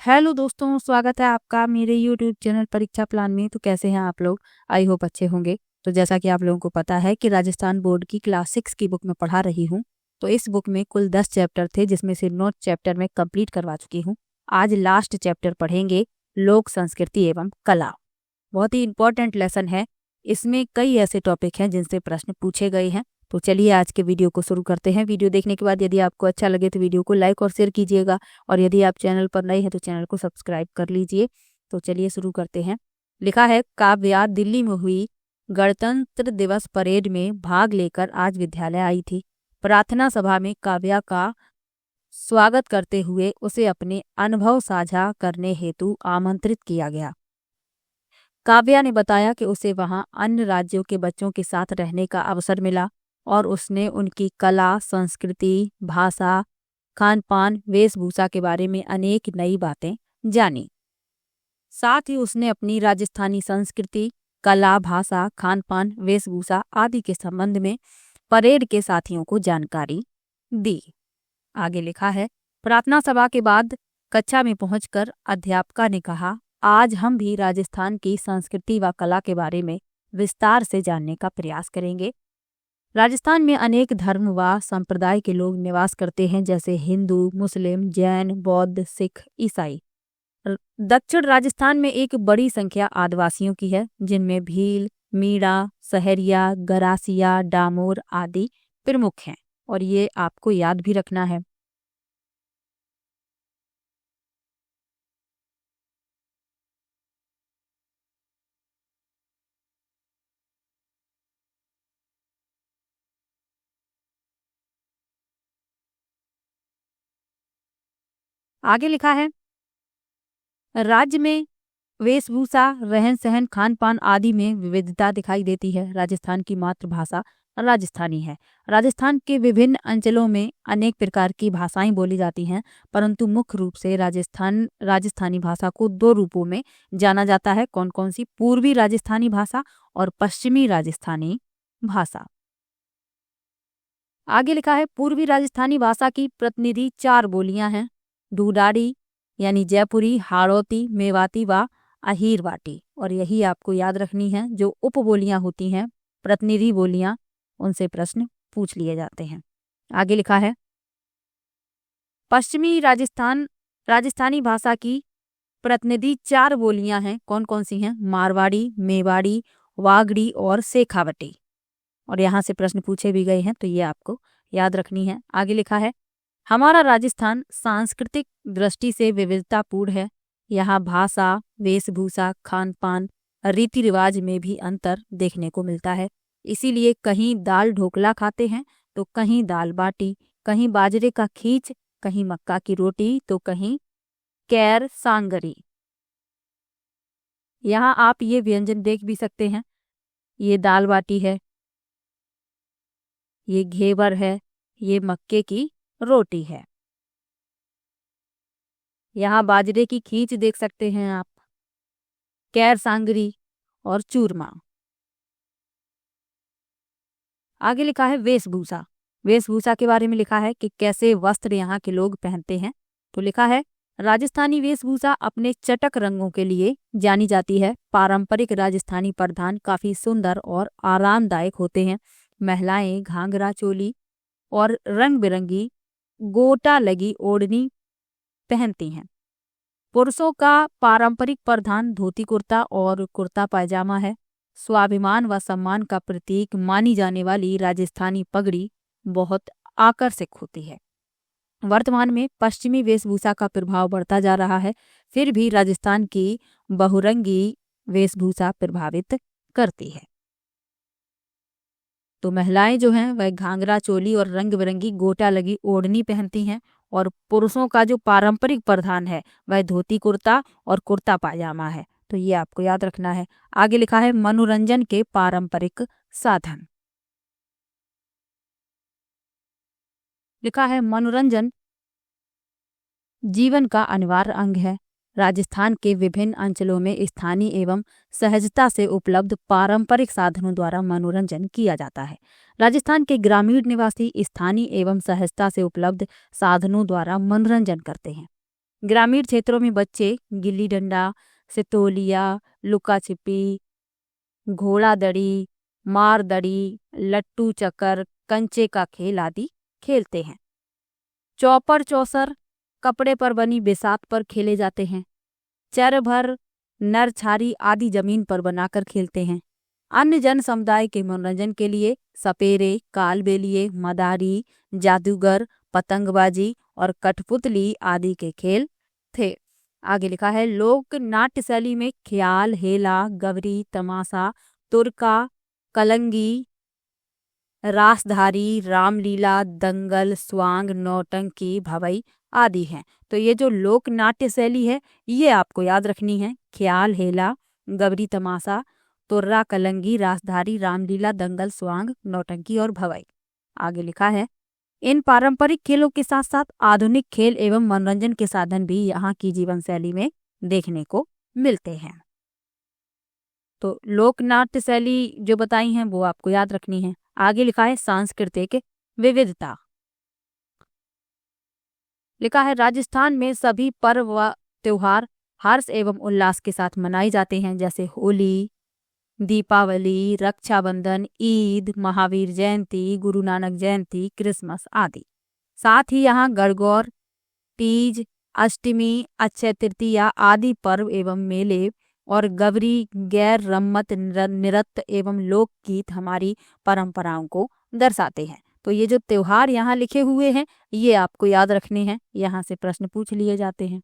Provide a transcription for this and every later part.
Hello दोस्तों, स्वागत है आपका मेरे यूट्यूब चैनल परीक्षा प्लान में। तो कैसे हैं आप लोग? आई होप अच्छे होंगे। तो जैसा कि आप लोगों को पता है कि राजस्थान बोर्ड की क्लास 6 की बुक में पढ़ा रही हूँ। तो इस बुक में कुल 10 चैप्टर थे, जिसमें से 9 चैप्टर मैं कंप्लीट करवा चुकी हूँ। आज लास्ट चैप्टर पढ़ेंगे, लोक संस्कृति एवं कला। बहुत ही इंपॉर्टेंट लेसन है। इसमें कई ऐसे टॉपिक हैं जिनसे प्रश्न पूछे गए हैं। तो चलिए आज के वीडियो को शुरू करते हैं। वीडियो देखने के बाद यदि आपको अच्छा लगे तो वीडियो को लाइक और शेयर कीजिएगा, और यदि आप चैनल पर नए हैं तो चैनल को सब्सक्राइब कर लीजिए। तो चलिए शुरू करते हैं। लिखा है, काव्या दिल्ली में हुई गणतंत्र दिवस परेड में भाग लेकर आज विद्यालय आई थी। प्रार्थना सभा में काव्या का स्वागत करते हुए उसे अपने अनुभव साझा करने हेतु आमंत्रित किया गया। काव्या ने बताया कि उसे वहां अन्य राज्यों के बच्चों के साथ रहने का अवसर मिला और उसने उनकी कला, संस्कृति, भाषा, खान पान, वेशभूषा के बारे में अनेक नई बातें जानी। साथ ही उसने अपनी राजस्थानी संस्कृति, कला, भाषा, खान पान, वेशभूषा आदि के संबंध में परेड के साथियों को जानकारी दी। आगे लिखा है, प्रार्थना सभा के बाद कक्षा में पहुंचकर अध्यापिका ने कहा, आज हम भी राजस्थान की संस्कृति व कला के बारे में विस्तार से जानने का प्रयास करेंगे। राजस्थान में अनेक धर्म व संप्रदाय के लोग निवास करते हैं, जैसे हिंदू, मुस्लिम, जैन, बौद्ध, सिख, ईसाई। दक्षिण राजस्थान में एक बड़ी संख्या आदिवासियों की है, जिनमें भील, मीणा, सहरिया, गरासिया, डामोर आदि प्रमुख हैं, और ये आपको याद भी रखना है। आगे लिखा है, राज्य में वेशभूषा, रहन सहन, खान पान आदि में विविधता दिखाई देती है। राजस्थान की मातृभाषा राजस्थानी है। राजस्थान के विभिन्न अंचलों में अनेक प्रकार की भाषाएं बोली जाती हैं, परंतु मुख्य रूप से राजस्थानी भाषा को दो रूपों में जाना जाता है। कौन कौन सी? पूर्वी राजस्थानी भाषा और पश्चिमी राजस्थानी भाषा। आगे लिखा है, पूर्वी राजस्थानी भाषा की प्रतिनिधि 4 बोलियां हैं: ढूढ़ाड़ी यानी जयपुरी, हाड़ौती, मेवाती व अहीरवाटी। और यही आपको याद रखनी है। जो उपबोलियां होती हैं, प्रतिनिधि बोलियां, उनसे प्रश्न पूछ लिए जाते हैं। आगे लिखा है, पश्चिमी राजस्थानी भाषा की प्रतिनिधि 4 बोलियां हैं। कौन कौन सी हैं? मारवाड़ी, मेवाड़ी, वागड़ी और शेखावटी। और यहाँ से प्रश्न पूछे भी गए हैं, तो ये आपको याद रखनी है। आगे लिखा है, हमारा राजस्थान सांस्कृतिक दृष्टि से विविधतापूर्ण है। यहाँ भाषा, वेशभूषा, खान पान, रीति रिवाज में भी अंतर देखने को मिलता है। इसीलिए कहीं दाल ढोकला खाते हैं, तो कहीं दाल बाटी, कहीं बाजरे का खींच, कहीं मक्का की रोटी, तो कहीं कैर सांगरी। यहाँ आप ये व्यंजन देख भी सकते हैं। ये दाल बाटी है, ये घेवर है, ये मक्के की रोटी है। यहाँ बाजरे की खींच देख सकते हैं आप, कैर सांगरी और चूरमा। आगे लिखा है वेशभूषा। वेशभूषा के बारे में लिखा है कि कैसे वस्त्र यहाँ के लोग पहनते हैं। तो लिखा है, राजस्थानी वेशभूषा अपने चटक रंगों के लिए जानी जाती है। पारंपरिक राजस्थानी परिधान काफी सुंदर और आरामदायक होते हैं। महिलाएं घाघरा चोली और रंग बिरंगी गोटा लगी ओढ़नी पहनती हैं। पुरुषों का पारंपरिक परिधान धोती कुर्ता और कुर्ता पायजामा है। स्वाभिमान व सम्मान का प्रतीक मानी जाने वाली राजस्थानी पगड़ी बहुत आकर्षक होती है। वर्तमान में पश्चिमी वेशभूषा का प्रभाव बढ़ता जा रहा है, फिर भी राजस्थान की बहुरंगी वेशभूषा प्रभावित करती है। तो महिलाएं जो हैं वह घाघरा चोली और रंग बिरंगी गोटा लगी ओढ़नी पहनती हैं, और पुरुषों का जो पारंपरिक परिधान है वह धोती कुर्ता और कुर्ता पायजामा है। तो ये आपको याद रखना है। आगे लिखा है, मनोरंजन के पारंपरिक साधन। लिखा है, मनोरंजन जीवन का अनिवार्य अंग है। राजस्थान के विभिन्न अंचलों में स्थानीय एवं सहजता से उपलब्ध पारंपरिक साधनों द्वारा मनोरंजन किया जाता है। राजस्थान के ग्रामीण निवासी स्थानीय एवं सहजता से उपलब्ध साधनों द्वारा मनोरंजन करते हैं। ग्रामीण क्षेत्रों में बच्चे गिल्ली डंडा, सितोलिया, लुका छिपी, घोड़ा दड़ी, मार दड़ी, लट्टू चक्कर, कंचे का खेल आदि खेलते हैं। चौपर चौसर कपड़े पर बनी बिसात पर खेले जाते हैं। चर भर, नर छारी आदि जमीन पर बनाकर खेलते हैं। अन्य जन समुदाय के मनोरंजन के लिए सपेरे, कालबेलिए, मदारी, जादूगर, पतंगबाजी और कठपुतली आदि के खेल थे। आगे लिखा है लोक नाट्य शैली में ख्याल, हेला, गवरी, तमाशा, तुरका, कलंगी, रासधारी, रामलीला, दंगल, स्वांग, नौटंकी, भवई आदि हैं। तो ये जो लोक नाट्य शैली है ये आपको याद रखनी है। ख्याल, हेला, गवरी, तमाशा, तुर्रा, कलंगी, रासधारी, रामलीला, दंगल, स्वांग, नौटंकी और भवई। आगे लिखा है इन पारंपरिक खेलों के साथ साथ आधुनिक खेल एवं मनोरंजन के साधन भी यहाँ की जीवन शैली में देखने को मिलते हैं। तो लोक नाट्य शैली जो बताई हैं वो आपको याद रखनी है। आगे लिखा है सांस्कृतिक विविधता। लिखा है राजस्थान में सभी पर्व व त्योहार हर्ष एवं उल्लास के साथ मनाए जाते हैं, जैसे होली, दीपावली, रक्षाबंधन, ईद, महावीर जयंती, गुरु नानक जयंती, क्रिसमस आदि। साथ ही यहाँ गणगौर, तीज, अष्टमी, अक्षय तृतीया आदि पर्व एवं मेले और गवरी, गैर रम्मत, नृत्य एवं लोकगीत हमारी परंपराओं को दर्शाते हैं। तो ये जो त्योहार यहाँ लिखे हुए हैं ये आपको याद रखने हैं, यहाँ से प्रश्न पूछ लिए जाते हैं।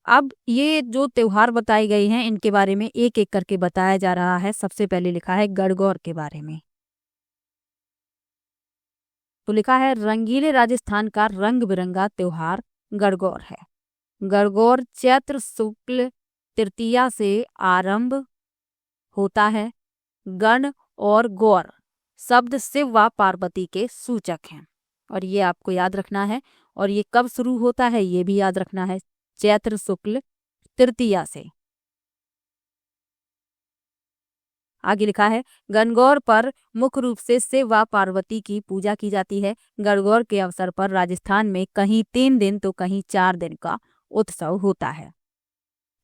अब ये जो त्योहार बताए गए हैं इनके बारे में एक एक करके बताया जा रहा है। सबसे पहले लिखा है गणगौर के बारे में। तो लिखा है रंगीले राजस्थान का रंग बिरंगा त्योहार गणगौर है। गणगौर चैत्र शुक्ल तृतीया से आरंभ होता है। गण और गौर शब्द शिव व पार्वती के सूचक हैं और ये आपको याद रखना है। और ये कब शुरू होता है ये भी याद रखना है, चैत्र शुक्ल तृतीया से। आगे लिखा है गणगौर पर मुख्य रूप से शिव व पार्वती की पूजा की जाती है। गणगौर के अवसर पर राजस्थान में कहीं 3 दिन तो कहीं 4 दिन का उत्सव होता है,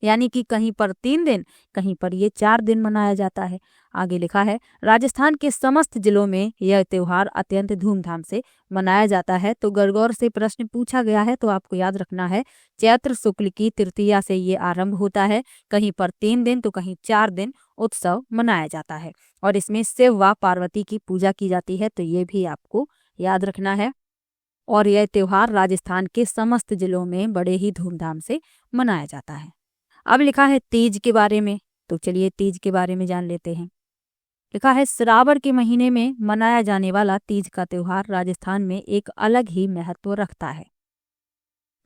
यानी कि कहीं पर 3 दिन कहीं पर ये 4 दिन मनाया जाता है। आगे लिखा है राजस्थान के समस्त जिलों में यह त्योहार अत्यंत धूमधाम से मनाया जाता है। तो गणगौर से प्रश्न पूछा गया है तो आपको याद रखना है चैत्र शुक्ल की तृतीया से ये आरंभ होता है। कहीं पर 3 दिन तो कहीं 4 दिन उत्सव मनाया जाता है और इसमें शिव व पार्वती की पूजा की जाती है, तो ये भी आपको याद रखना है। और यह त्योहार राजस्थान के समस्त जिलों में बड़े ही धूमधाम से मनाया जाता है। अब लिखा है तीज के बारे में, तो चलिए तीज के बारे में जान लेते हैं। लिखा है श्रावण के महीने में मनाया जाने वाला तीज का त्योहार राजस्थान में एक अलग ही महत्व रखता है।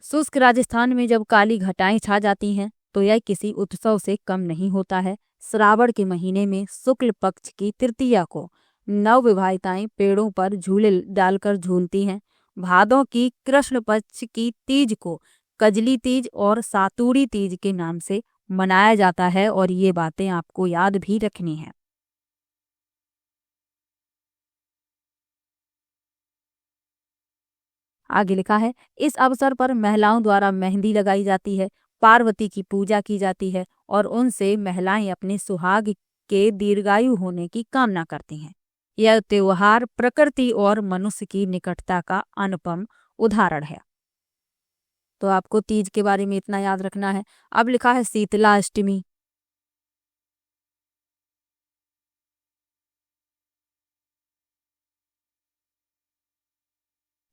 शुष्क राजस्थान में जब काली घटाएं छा जाती हैं तो यह किसी उत्सव से कम नहीं होता है। श्रावण के महीने में शुक्ल पक्ष की तृतीया को नवविवाहिताएं पेड़ों पर झूले डालकर झूलती हैं। भादों की कृष्ण पक्ष की तीज को कजली तीज और सातुड़ी तीज के नाम से मनाया जाता है और ये बातें आपको याद भी रखनी है। आगे लिखा है इस अवसर पर महिलाओं द्वारा मेहंदी लगाई जाती है, पार्वती की पूजा की जाती है और उनसे महिलाएं अपने सुहाग के दीर्घायु होने की कामना करती हैं। यह त्योहार प्रकृति और मनुष्य की निकटता का अनुपम उदाहरण है। तो आपको तीज के बारे में इतना याद रखना है। अब लिखा है शीतला अष्टमी।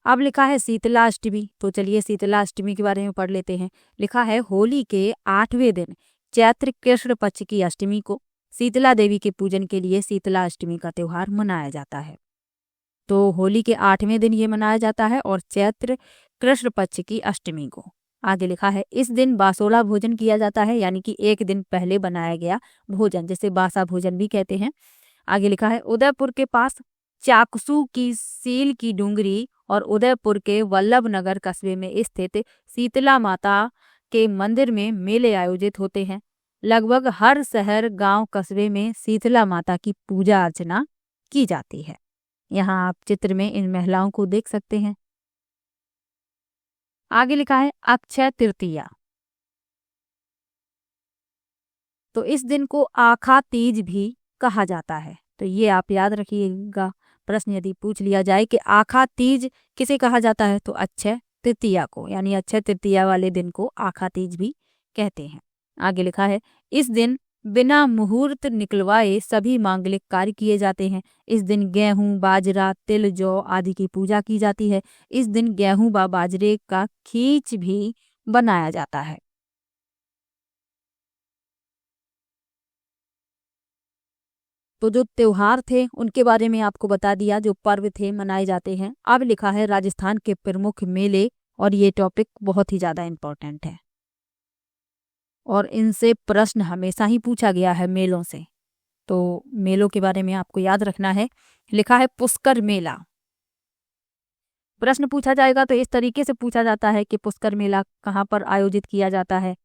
अब लिखा है शीतला अष्टमी, तो चलिए शीतला अष्टमी के बारे में पढ़ लेते हैं। लिखा है होली के 8वें दिन चैत्र कृष्ण पक्ष की अष्टमी को शीतला देवी के पूजन के लिए शीतला अष्टमी का त्योहार मनाया जाता है। तो होली के 8वें दिन ये मनाया जाता है और चैत्र कृष्ण पक्ष की अष्टमी को। आगे लिखा है इस दिन बासोला भोजन किया जाता है, यानी कि एक दिन पहले बनाया गया भोजन, जिसे बासा भोजन भी कहते हैं। आगे लिखा है उदयपुर के पास चाकसू की सील की डूंगरी और उदयपुर के वल्लभ नगर कस्बे में स्थित शीतला माता के मंदिर में मेले आयोजित होते हैं। लगभग हर शहर गांव कस्बे में शीतला माता की पूजा अर्चना की जाती है। यहाँ आप चित्र में इन महिलाओं को देख सकते हैं। आगे लिखा है अक्षय तृतीया। तो इस दिन को आखा तीज भी कहा जाता है। तो ये आप याद रखिएगा, प्रश्न यदि पूछ लिया जाए कि आखा तीज किसे कहा जाता है तो अक्षय तृतीया को, यानी अक्षय तृतीया वाले दिन को आखा तीज भी कहते हैं। आगे लिखा है इस दिन बिना मुहूर्त निकलवाए सभी मांगलिक कार्य किए जाते हैं। इस दिन गेहूं, बाजरा, तिल, जौ आदि की पूजा की जाती है। इस दिन गेहूं व बाजरे का खीच भी बनाया जाता है। तो जो त्योहार थे उनके बारे में आपको बता दिया, जो पर्व थे मनाए जाते हैं। अब लिखा है राजस्थान के प्रमुख मेले, और ये टॉपिक बहुत ही ज़्यादा इम्पोर्टेंट है और इनसे प्रश्न हमेशा ही पूछा गया है मेलों से। तो मेलों के बारे में आपको याद रखना है। लिखा है पुष्कर मेला। प्रश्न पूछा जाएगा तो इस तरीके से पूछा जाता है कि पुष्कर मेला कहाँ पर आयोजित किया जाता है,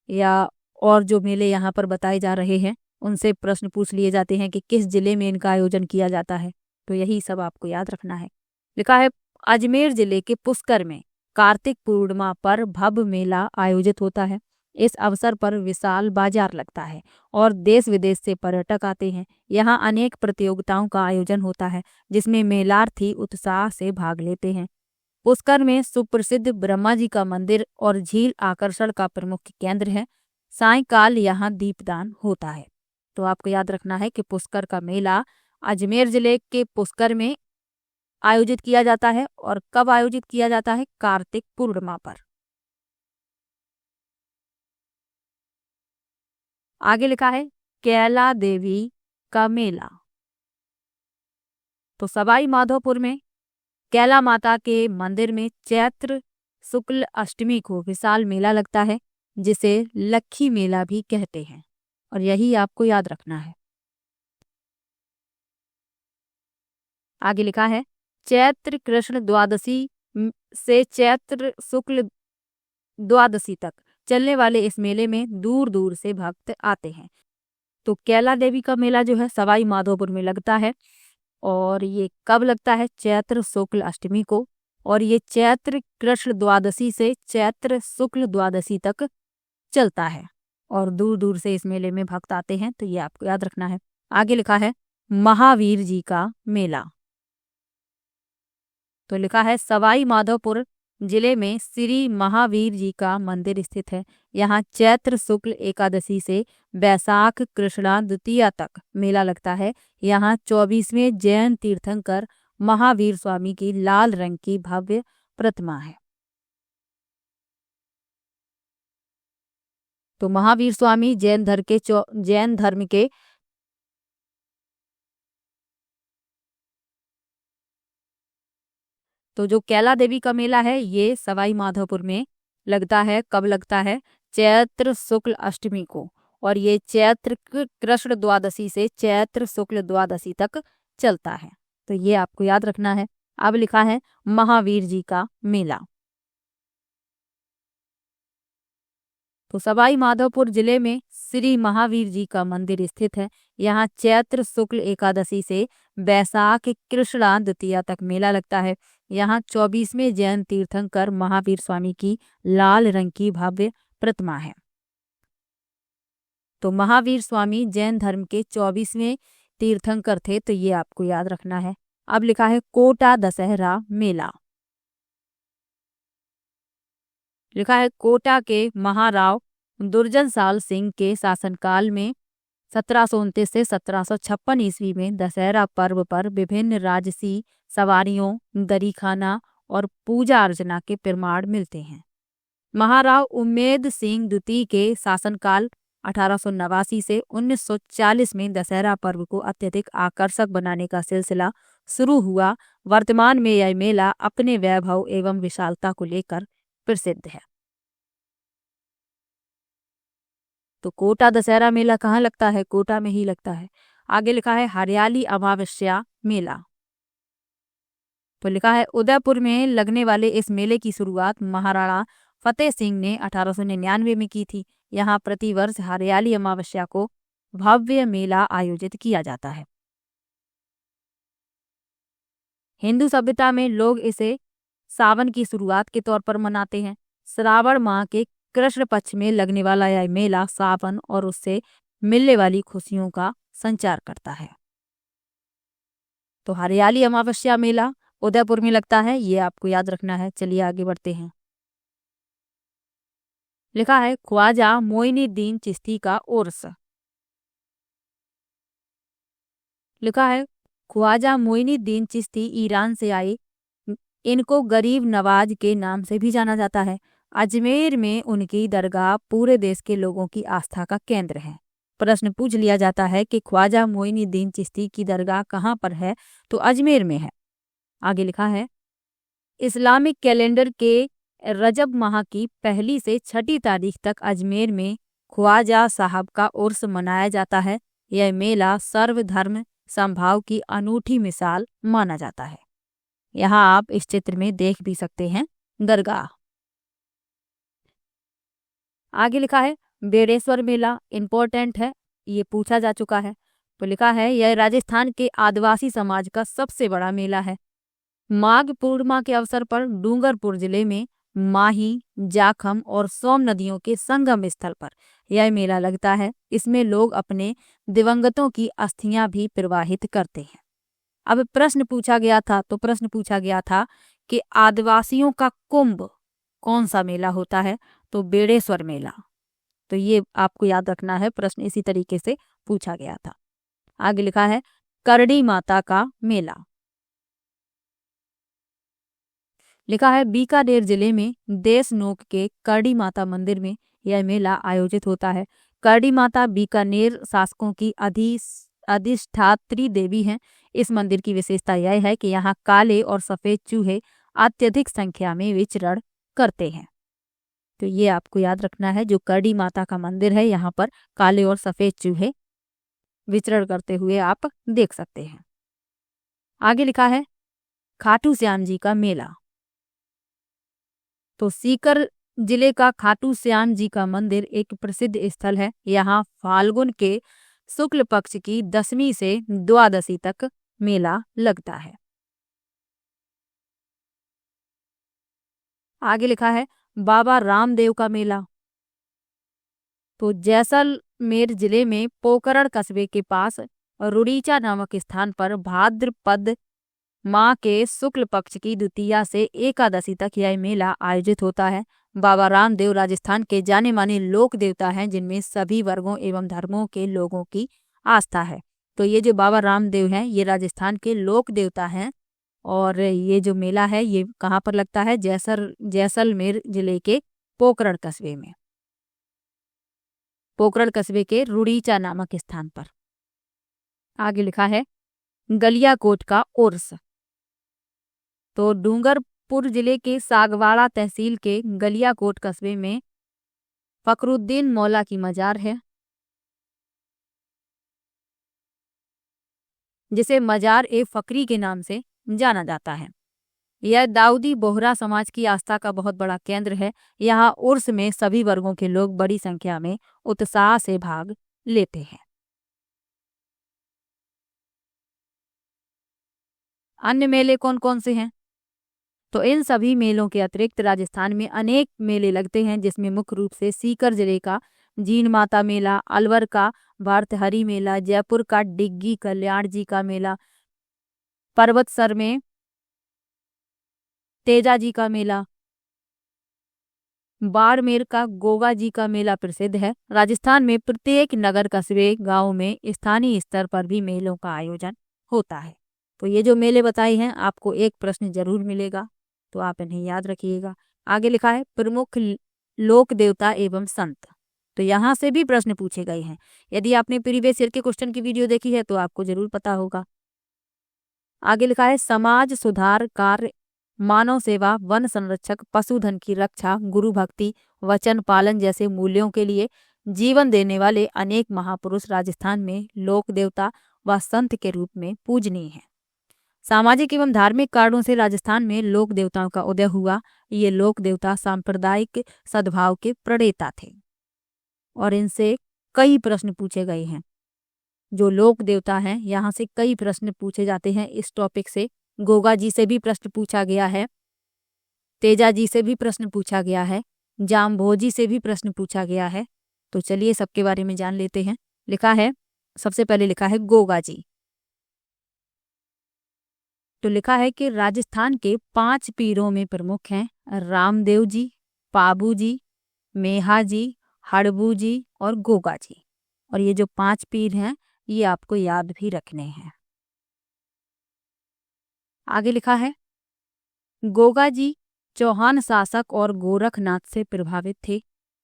या और जो मेले यहाँ पर बताए जा रहे हैं उनसे प्रश्न पूछ लिए जाते हैं कि किस जिले में इनका आयोजन किया जाता है। तो यही सब आपको याद रखना है। लिखा है अजमेर जिले के पुष्कर में कार्तिक पूर्णिमा पर भव्य मेला आयोजित होता है। इस अवसर पर विशाल बाजार लगता है और देश विदेश से पर्यटक आते हैं। यहाँ अनेक प्रतियोगिताओं का आयोजन होता है जिसमें मेलार्थी उत्साह से भाग लेते हैं। पुष्कर में सुप्रसिद्ध ब्रह्मा जी का मंदिर और झील आकर्षण का प्रमुख केंद्र है। सायंकाल यहाँ दीपदान होता है। तो आपको याद रखना है कि पुष्कर का मेला अजमेर जिले के पुष्कर में आयोजित किया जाता है, और कब आयोजित किया जाता है? कार्तिक पूर्णिमा पर। आगे लिखा है कैला देवी का मेला। तो सवाई माधोपुर में कैला माता के मंदिर में चैत्र शुक्ल अष्टमी को विशाल मेला लगता है जिसे लक्खी मेला भी कहते हैं, और यही आपको याद रखना है। आगे लिखा है चैत्र कृष्ण द्वादशी से चैत्र शुक्ल द्वादशी तक चलने वाले इस मेले में दूर दूर से भक्त आते हैं। तो कैला देवी का मेला जो है सवाई माधोपुर में लगता है, और ये कब लगता है? चैत्र शुक्ल अष्टमी को, और ये चैत्र कृष्ण द्वादशी से चैत्र शुक्ल द्वादशी तक चलता है, और दूर दूर से इस मेले में भक्त आते हैं। तो ये आपको याद रखना है। आगे लिखा है महावीर जी का मेला। तो लिखा है सवाई माधोपुर जिले में श्री महावीर जी का मंदिर स्थित है। यहाँ चैत्र शुक्ल एकादशी से बैसाख कृष्णा द्वितीया तक मेला लगता है। यहाँ 24वें जैन तीर्थंकर महावीर स्वामी की लाल रंग की भव्य प्रतिमा है। तो महावीर स्वामी जैन धर्म के तो जो कैला देवी का मेला है ये सवाई माधोपुर में लगता है। कब लगता है? चैत्र शुक्ल अष्टमी को, और ये चैत्र कृष्ण द्वादशी से चैत्र शुक्ल द्वादशी तक चलता है। तो ये आपको याद रखना है। अब लिखा है महावीर जी का मेला। तो सवाई माधोपुर जिले में श्री महावीर जी का मंदिर स्थित है। यहाँ चैत्र शुक्ल एकादशी से बैसाख कृष्णा द्वितीया तक मेला लगता है। यहाँ 24वें जैन तीर्थंकर महावीर स्वामी की लाल रंग की भव्य प्रतिमा है। तो महावीर स्वामी जैन धर्म के 24वें तीर्थंकर थे। तो ये आपको याद रखना है। अब लिखा है कोटा दशहरा मेला। लिखा है कोटा के महाराव दुर्जन साल सिंह के शासनकाल में 1729 से 1756 ईस्वी में दशहरा पर्व पर विभिन्न राजसी सवारियों, दरीखाना और पूजा अर्चना के प्रमाण मिलते हैं। महाराव उम्मेद सिंह द्वितीय के शासनकाल 1889 से 1940 में दशहरा पर्व को अत्यधिक आकर्षक बनाने का सिलसिला शुरू हुआ। वर्तमान में यह मेला अपने वैभव एवं विशालता को लेकर प्रसिद्ध है। तो कोटा दशहरा मेला कहाँ लगता है? कोटा में ही लगता है। आगे लिखा है हरियाली अमावस्या मेला। तो लिखा है उदयपुर में लगने वाले इस मेले की शुरुआत महाराणा फतेह सिंह ने 1899 में की थी। यहाँ प्रतिवर्ष हरियाली अमावस्या को भव्य मेला आयोजित किया जाता है। हिंदू सभ्यता में लोग इसे सावन की शुरुआत के तौर पर मनाते हैं। श्रावण माह के कृष्ण पक्ष में लगने वाला यह मेला सावन और उससे मिलने वाली खुशियों का संचार करता है। तो हरियाली अमावस्या मेला उदयपुर में लगता है, ये आपको याद रखना है। चलिए आगे बढ़ते हैं। लिखा है ख्वाजा मोइनुद्दीन चिश्ती का उर्स। लिखा है ख्वाजा मोइनुद्दीन चिश्ती ईरान से आए। इनको गरीब नवाज के नाम से भी जाना जाता है। अजमेर में उनकी दरगाह पूरे देश के लोगों की आस्था का केंद्र है। प्रश्न पूछ लिया जाता है कि ख्वाजा मोइनुद्दीन चिश्ती की दरगाह कहाँ पर है, तो अजमेर में है। आगे लिखा है इस्लामिक कैलेंडर के रजब माह की 1 से 6 तारीख तक अजमेर में ख्वाजा साहब का उर्स मनाया जाता है। यह मेला सर्वधर्म समभाव की अनूठी मिसाल माना जाता है। यहाँ आप इस चित्र में देख भी सकते हैं दरगाह। आगे लिखा है बेड़ेश्वर मेला इम्पोर्टेंट है, ये पूछा जा चुका है। तो लिखा है यह राजस्थान के आदिवासी समाज का सबसे बड़ा मेला है। माघ पूर्णिमा के अवसर पर डूंगरपुर जिले में माही, जाखम और सोम नदियों के संगम स्थल पर यह मेला लगता है। इसमें लोग अपने दिवंगतों की अस्थियां भी प्रवाहित करते हैं। अब प्रश्न पूछा गया था कि आदिवासियों का कुंभ कौन सा मेला होता है, तो बेड़ेश्वर मेला। तो ये आपको याद रखना है, प्रश्न इसी तरीके से पूछा गया था। आगे लिखा है करड़ी माता का मेला। लिखा है बीकानेर जिले में देशनोक के करड़ी माता मंदिर में यह मेला आयोजित होता है। करड़ी माता बीकानेर शासकों की अधिष्ठात्री देवी हैं। इस मंदिर की विशेषता यह है कि यहाँ काले और सफेद चूहे अत्यधिक संख्या में विचरण करते हैं। तो ये आपको याद रखना है, जो करड़ी माता का मंदिर है यहाँ पर काले और सफेद चूहे विचरण करते हुए आप देख सकते हैं। आगे लिखा है खाटू श्याम जी का मेला। तो सीकर जिले का खाटू श्याम जी का मंदिर एक प्रसिद्ध स्थल है। यहाँ फाल्गुन के शुक्ल पक्ष की 10वीं से 12वीं तक मेला लगता है। आगे लिखा है बाबा रामदेव का मेला। तो जैसलमेर जिले में पोकरण कस्बे के पास रुड़ीचा नामक स्थान पर भाद्रपद माह के शुक्ल पक्ष की द्वितीया से एकादशी तक यह मेला आयोजित होता है। बाबा रामदेव राजस्थान के जाने माने लोक देवता हैं, जिनमें सभी वर्गों एवं धर्मों के लोगों की आस्था है। तो ये जो बाबा रामदेव हैं, ये राजस्थान के लोक देवता हैं। और ये जो मेला है ये कहाँ पर लगता है, जैसलमेर जिले के पोकरण कस्बे में, पोकरण कस्बे के रुड़ीचा नामक स्थान पर। आगे लिखा है गलियाकोट का उर्स। तो डूंगरपुर जिले के सागवाड़ा तहसील के गलियाकोट कस्बे में फखरुद्दीन मौला की मजार है, जिसे मजार ए फकरी के नाम से जाना जाता है। यह दाऊदी बोहरा समाज की आस्था का बहुत बड़ा केंद्र है। यहाँ उर्स में सभी वर्गों के लोग बड़ी संख्या में उत्साह से भाग लेते हैं। अन्य मेले कौन कौन से हैं? तो इन सभी मेलों के अतिरिक्त राजस्थान में अनेक मेले लगते हैं, जिसमें मुख्य रूप से सीकर जिले का जीन माता मेला, अलवर का भर्तहरी मेला, जयपुर का डिग्गी कल्याण जी का मेला, पर्वतसर में तेजा जी का मेला, बाड़मेर का गोगा जी का मेला प्रसिद्ध है। राजस्थान में प्रत्येक नगर कस्बे गांव में स्थानीय स्तर पर भी मेलों का आयोजन होता है। तो ये जो मेले बताए हैं, आपको एक प्रश्न जरूर मिलेगा, तो आप इन्हें याद रखिएगा। आगे लिखा है प्रमुख लोक देवता एवं संत। तो यहाँ से भी प्रश्न पूछे गए हैं। यदि आपने प्रीवियस ईयर के क्वेश्चन की वीडियो देखी है तो आपको जरूर पता होगा। आगे लिखा है समाज सुधार कार्य, मानव सेवा, वन संरक्षक, पशुधन की रक्षा, गुरु भक्ति, वचन पालन जैसे मूल्यों के लिए जीवन देने वाले अनेक महापुरुष राजस्थान में लोक देवता व संत के रूप में पूजनीय हैं। सामाजिक एवं धार्मिक कारणों से राजस्थान में लोक देवताओं का उदय हुआ। ये लोक देवता सांप्रदायिक सद्भाव के प्रणेता थे और इनसे कई प्रश्न पूछे गए हैं। जो लोक देवता हैं, यहाँ से कई प्रश्न पूछे जाते हैं इस टॉपिक से। गोगा जी से भी प्रश्न पूछा गया है। तेजाजी से भी प्रश्न पूछा गया है, जाम्भोजी से भी प्रश्न पूछा गया है। तो चलिए सबके बारे में जान लेते हैं। लिखा है, सबसे पहले लिखा है गोगा जी। तो लिखा है कि राजस्थान के 5 पीरों में प्रमुख हैं रामदेव जी, पाबू जी, मेहा जी, हड़बू जी और गोगा जी। और ये जो 5 पीर हैं ये आपको याद भी रखने हैं। आगे लिखा है, गोगा जी चौहान शासक और गोरखनाथ से प्रभावित थे।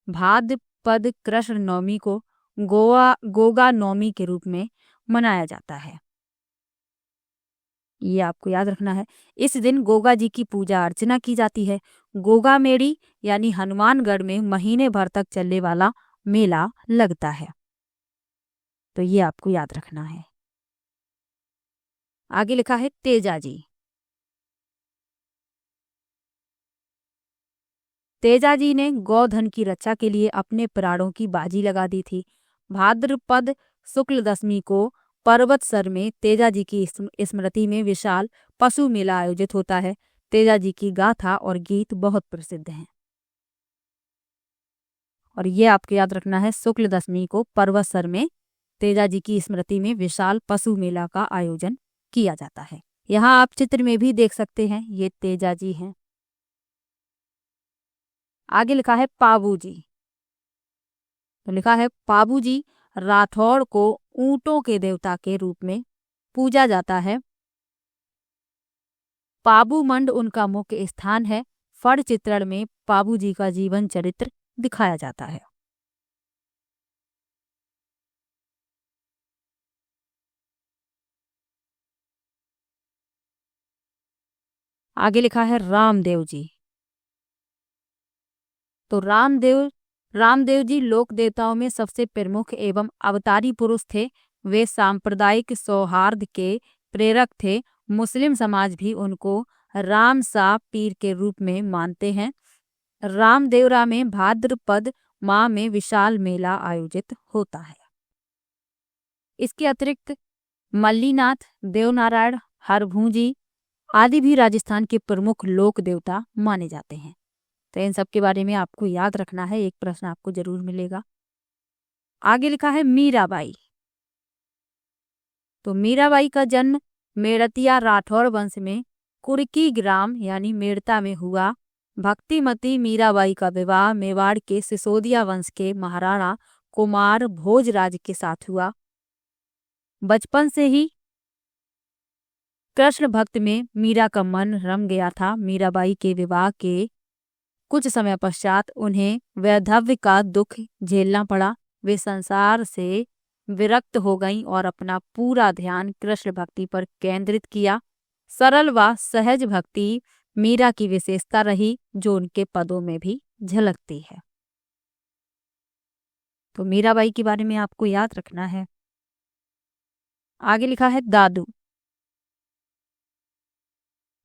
भाद्रपद कृष्ण नवमी को गोगा नवमी के रूप में मनाया जाता है। ये आपको याद रखना है। इस दिन गोगा जी की पूजा अर्चना की जाती है। गोगा मेड़ी यानी हनुमानगढ़ में महीने भर तक चलने वाला मेला लगता है। तो ये आपको याद रखना है। आगे लिखा है तेजाजी। तेजाजी ने गौधन की रक्षा के लिए अपने प्राणों की बाजी लगा दी थी। भाद्रपद शुक्ल दशमी को पर्वतसर में तेजाजी की स्मृति में विशाल पशु मेला आयोजित होता है। तेजाजी की गाथा और गीत बहुत प्रसिद्ध हैं। और ये आपको याद रखना है, शुक्ल दशमी को पर्वतसर में तेजाजी की स्मृति में विशाल पशु मेला का आयोजन किया जाता है। यहाँ आप चित्र में भी देख सकते हैं, ये तेजाजी हैं। आगे लिखा है पाबू जी। तो लिखा है पाबू जी राठौड़ को ऊंटों के देवता के रूप में पूजा जाता है। पाबू मंड उनका मुख्य स्थान है। फड़ चित्रण में पाबू जी का जीवन चरित्र दिखाया जाता है। आगे लिखा है रामदेव जी। तो रामदेव जी लोक देवताओं में सबसे प्रमुख एवं अवतारी पुरुष थे। वे सांप्रदायिक सौहार्द के प्रेरक थे। मुस्लिम समाज भी उनको राम सा पीर के रूप में मानते हैं। रामदेवरा में भाद्रपद माह में विशाल मेला आयोजित होता है। इसके अतिरिक्त मल्लीनाथ, देवनारायण, हरभूजी आदि भी राजस्थान के प्रमुख लोक देवता माने जाते हैं। तो इन सब के बारे में आपको याद रखना है, एक प्रश्न आपको जरूर मिलेगा। आगे लिखा है मीराबाई। तो मीराबाई का जन्म मेड़तिया राठौर वंश में कुर्की ग्राम यानी मेड़ता में हुआ। भक्तिमती मीराबाई का विवाह मेवाड़ के सिसोदिया वंश के महाराणा कुमार भोजराज के साथ हुआ। बचपन से ही कृष्ण भक्त में मीरा का मन रम गया था। मीराबाई के विवाह के कुछ समय पश्चात उन्हें वैधव्य का दुख झेलना पड़ा। वे संसार से विरक्त हो गईं और अपना पूरा ध्यान कृष्ण भक्ति पर केंद्रित किया। सरल व सहज भक्ति मीरा की विशेषता रही, जो उनके पदों में भी झलकती है। तो मीराबाई के बारे में आपको याद रखना है। आगे लिखा है दादू।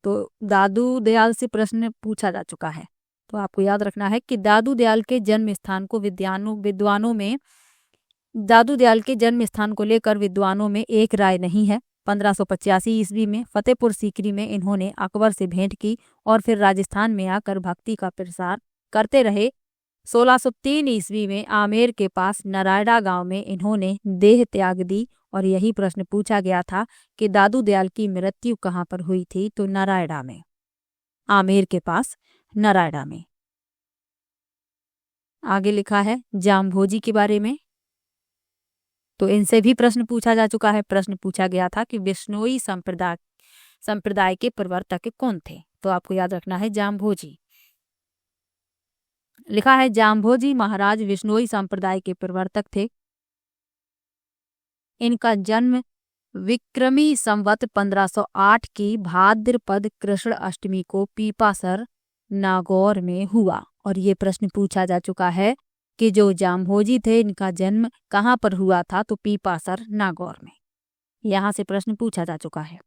तो दादू दयाल से प्रश्न पूछा जा चुका है। तो आपको याद रखना है कि दादू दयाल के जन्म स्थान को लेकर विद्वानों में एक राय नहीं है। 1585 ईस्वी में फतेहपुर सीकरी में इन्होंने अकबर से भेंट की और फिर राजस्थान में आकर भक्ति का प्रसार करते रहे। 1603 ईस्वी में आमेर के पास नारायणा गांव में इन्होंने देह त्याग दी और यही प्रश्न पूछा गया था कि दादू दयाल की मृत्यु कहाँ पर हुई थी। तो नारायणा में, आमेर के पास नारायणा में। आगे लिखा है जाम्भोजी के बारे में। तो इनसे भी प्रश्न पूछा जा चुका है। प्रश्न पूछा गया था कि बिश्नोई संप्रदाय के प्रवर्तक कौन थे। तो आपको याद रखना है जाम्भोजी। लिखा है जाम्भोजी महाराज बिश्नोई संप्रदाय के प्रवर्तक थे। इनका जन्म विक्रमी संवत 1508 की भाद्रपद कृष्ण अष्टमी को पीपासर नागौर में हुआ। और ये प्रश्न पूछा जा चुका है कि जो जाम्भोजी थे इनका जन्म कहाँ पर हुआ था। तो पीपासर नागौर में। यहाँ से प्रश्न पूछा जा चुका है।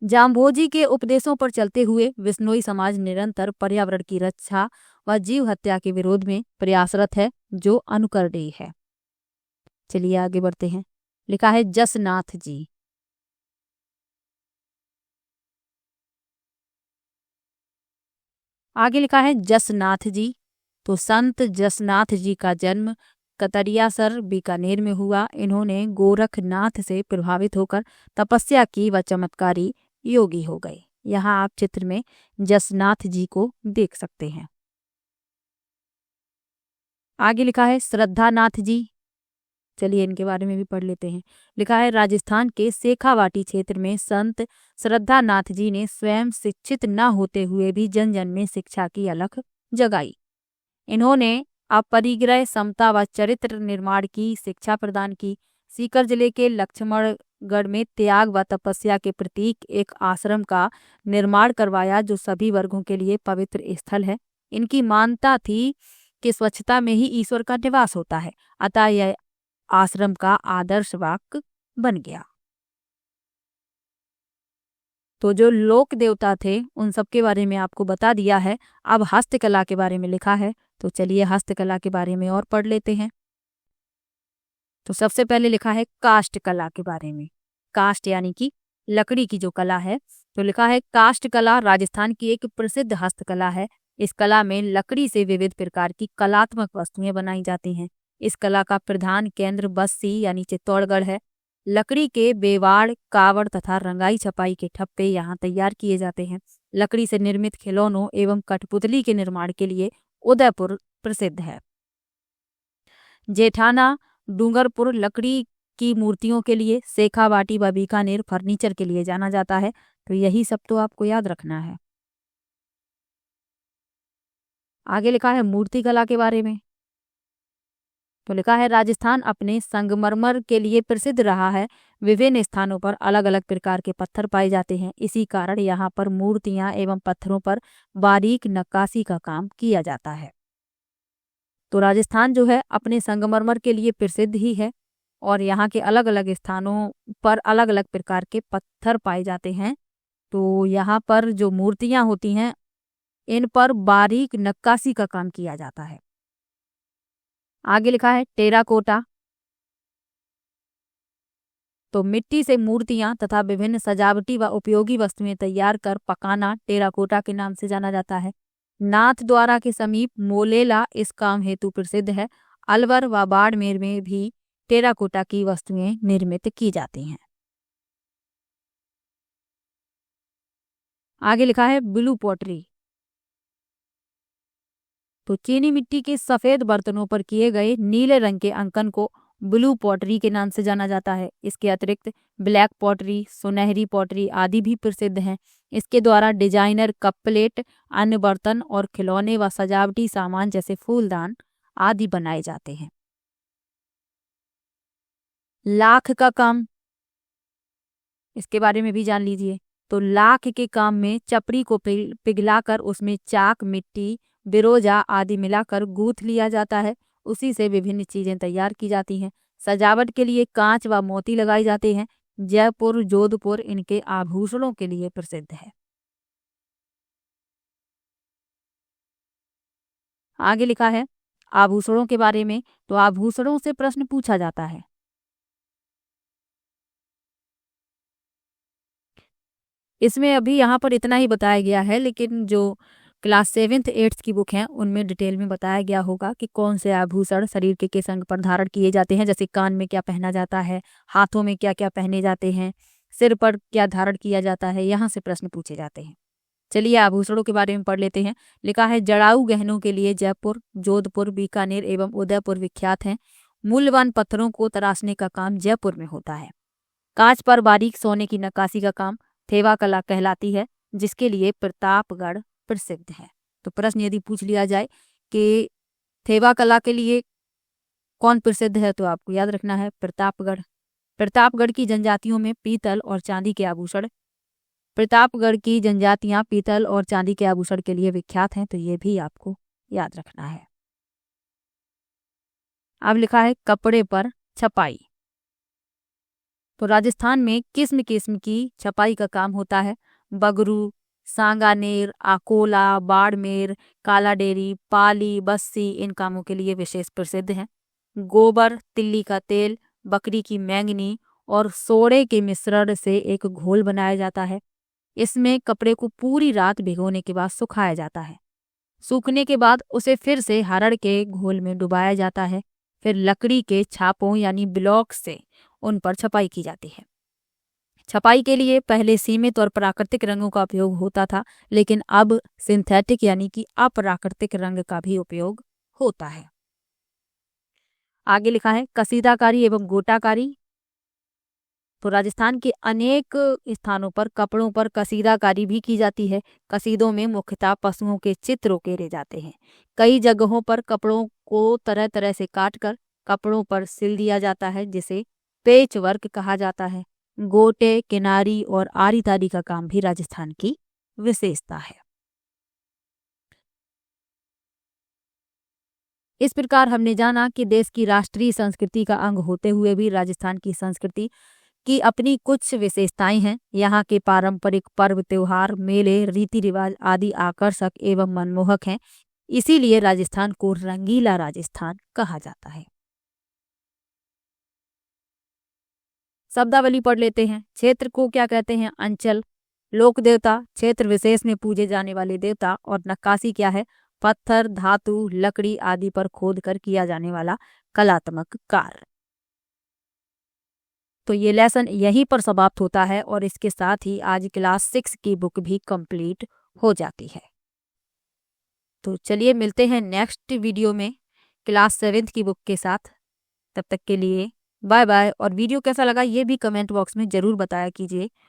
जाम्भोजी के उपदेशों पर चलते हुए बिश्नोई समाज निरंतर पर्यावरण की रक्षा व जीव हत्या के विरोध में प्रयासरत है, जो अनुकरणीय है। चलिए आगे बढ़ते हैं। लिखा है जसनाथ जी। आगे लिखा है जसनाथ जी। तो संत जसनाथ जी का जन्म कतरियासर बीकानेर में हुआ। इन्होंने गोरखनाथ से प्रभावित होकर तपस्या की व चमत्कारी योगी हो गए। यहाँ आप चित्र में जसनाथ जी को देख सकते हैं। आगे लिखा है श्रद्धानाथ जी। चलिए इनके बारे में भी पढ़ लेते हैं। लिखा है राजस्थान के शेखावाटी क्षेत्र में संत श्रद्धानाथ जी ने स्वयं शिक्षित न होते हुए भी जन जन में शिक्षा की अलख जगाई। इन्होंने अपरिग्रह समता व चरित्र निर्माण की शिक्षा प्रदान की। सीकर जिले के लक्ष्मणगढ़ में त्याग व तपस्या के प्रतीक एक आश्रम का निर्माण करवाया जो सभी वर्गों के लिए पवित्र स्थल है। इनकी मान्यता थी कि स्वच्छता में ही ईश्वर का निवास होता है, अतः यह आश्रम का आदर्श वाक्य बन गया। तो जो लोक देवता थे उन सब के बारे में आपको बता दिया है। अब हस्तकला के बारे में लिखा है, तो चलिए हस्तकला के बारे में और पढ़ लेते हैं। तो सबसे पहले लिखा है काष्ठ कला के बारे में। काष्ठ यानी कि लकड़ी की जो कला है। तो लिखा है काष्ठ कला राजस्थान की एक प्रसिद्ध हस्तकला है। इस कला में लकड़ी से विविध प्रकार की कलात्मक वस्तुएं बनाई जाती हैं। इस कला का प्रधान केंद्र बस्सी यानी चित्तौड़गढ़ है। लकड़ी के बेवाड़, कावड़ तथा रंगाई छपाई के ठप्पे यहाँ तैयार किए जाते हैं। लकड़ी से निर्मित खिलौनों एवं कठपुतली के निर्माण के लिए उदयपुर प्रसिद्ध है। जेठाना डूंगरपुर लकड़ी की मूर्तियों के लिए, शेखावाटी व बीकानेर फर्नीचर के लिए जाना जाता है। तो यही सब तो आपको याद रखना है। आगे लिखा है मूर्ति कला के बारे में। तो लिखा है राजस्थान अपने संगमरमर के लिए प्रसिद्ध रहा है। विभिन्न स्थानों पर अलग अलग प्रकार के पत्थर पाए जाते हैं। इसी कारण यहाँ पर मूर्तियां एवं पत्थरों पर बारीक नक्काशी का काम किया जाता है। तो राजस्थान जो है अपने संगमरमर के लिए प्रसिद्ध ही है और यहाँ के अलग अलग स्थानों पर अलग अलग प्रकार के पत्थर पाए जाते हैं। तो यहाँ पर जो मूर्तियां होती हैं इन पर बारीक नक्काशी का काम किया जाता है। आगे लिखा है टेराकोटा। तो मिट्टी से मूर्तियां तथा विभिन्न सजावटी व उपयोगी वस्तुएं तैयार कर पकाना टेराकोटा के नाम से जाना जाता है। नाथ द्वारा के समीप मोलेला इस काम हेतु प्रसिद्ध है। अलवर व बाड़मेर में भी टेराकोटा की वस्तुएं निर्मित की जाती हैं। आगे लिखा है ब्लू पॉटरी। तो चीनी मिट्टी के सफेद बर्तनों पर किए गए नीले रंग के अंकन को ब्लू पॉटरी के नाम से जाना जाता है। इसके अतिरिक्त ब्लैक पॉटरी, सुनहरी पॉटरी आदि भी प्रसिद्ध हैं। इसके द्वारा डिजाइनर कप प्लेट, अन्य बर्तन और खिलौने व सजावटी सामान जैसे फूलदान आदि बनाए जाते हैं। लाख का काम, इसके बारे में भी जान लीजिए। तो लाख के काम में चपड़ी को पिघलाकर उसमें चाक, मिट्टी, बिरोजा आदि मिलाकर गूंथ लिया जाता है। उसी से विभिन्न चीजें तैयार की जाती हैं। सजावट के लिए कांच व मोती लगाए जाते हैं। जयपुर, जोधपुर इनके आभूषणों के लिए प्रसिद्ध है। आगे लिखा है आभूषणों के बारे में। तो आभूषणों से प्रश्न पूछा जाता है। इसमें अभी यहाँ पर इतना ही बताया गया है, लेकिन जो क्लास 7th 8th की बुक हैं उनमें डिटेल में बताया गया होगा कि कौन से आभूषण शरीर के किस अंग पर धारण किए जाते हैं। जैसे कान में क्या पहना जाता है, हाथों में क्या क्या पहने जाते हैं, सिर पर क्या धारण किया जाता है, यहाँ से प्रश्न पूछे जाते हैं। चलिए आभूषणों के बारे में पढ़ लेते हैं। लिखा है जड़ाऊ गहनों के लिए जयपुर, जोधपुर, बीकानेर एवं उदयपुर विख्यात हैं। मूल्यवान पत्थरों को तराशने का काम जयपुर में होता है। कांच पर बारीक सोने की नक्काशी का काम थेवा कला कहलाती है, जिसके लिए प्रतापगढ़ प्रसिद्ध है। तो प्रश्न यदि पूछ लिया जाए कि थेवा कला के लिए कौन प्रसिद्ध है, तो आपको याद रखना है प्रतापगढ़। प्रतापगढ़ की जनजातियों में पीतल और चांदी के आभूषण, प्रतापगढ़ की जनजातियां पीतल और चांदी के आभूषण के लिए विख्यात हैं। तो ये भी आपको याद रखना है। अब लिखा है कपड़े पर छपाई। तो राजस्थान में किस्म किस्म की छपाई का काम होता है। बगरू, सांगानेर, अकोला, बाड़मेर, कालाडेरी, पाली, बस्सी इन कामों के लिए विशेष प्रसिद्ध हैं। गोबर, तिल्ली का तेल, बकरी की मैंगनी और सोडे के मिश्रण से एक घोल बनाया जाता है। इसमें कपड़े को पूरी रात भिगोने के बाद सुखाया जाता है। सूखने के बाद उसे फिर से हरड़ के घोल में डुबाया जाता है। फिर लकड़ी के छापों यानी ब्लॉक से उन पर छपाई की जाती है। छपाई के लिए पहले सीमित और प्राकृतिक रंगों का उपयोग होता था, लेकिन अब सिंथेटिक यानी कि अप्राकृतिक रंग का भी उपयोग होता है। आगे लिखा है कसीदाकारी एवं गोटाकारी। तो राजस्थान के अनेक स्थानों पर कपड़ों पर कसीदाकारी भी की जाती है। कसीदों में मुख्यतः पशुओं के चित्र उकेरे जाते हैं। कई जगहों पर कपड़ों को तरह तरह से काटकर कपड़ों पर सिल दिया जाता है, जिसे पेच वर्क कहा जाता है। गोटे, किनारी और आरी तारी का काम भी राजस्थान की विशेषता है। इस प्रकार हमने जाना कि देश की राष्ट्रीय संस्कृति का अंग होते हुए भी राजस्थान की संस्कृति की अपनी कुछ विशेषताएं हैं। यहाँ के पारंपरिक पर्व, त्योहार, मेले, रीति रिवाज आदि आकर्षक एवं मनमोहक हैं। इसीलिए राजस्थान को रंगीला राजस्थान कहा जाता है। शब्दावली पढ़ लेते हैं। क्षेत्र को क्या कहते हैं? अंचल। लोक देवता, क्षेत्र विशेष में पूजे जाने वाले देवता। और नक्काशी क्या है? पत्थर, धातु, लकड़ी आदि पर खोद कर किया जाने वाला कलात्मक कार्य। तो ये लेसन यहीं पर समाप्त होता है और इसके साथ ही आज क्लास 6 की बुक भी कंप्लीट हो जाती है। तो चलिए मिलते हैं नेक्स्ट वीडियो में क्लास 7 की बुक के साथ। तब तक के लिए बाय बाय। और वीडियो कैसा लगा ये भी कमेंट बॉक्स में ज़रूर बताया कीजिए।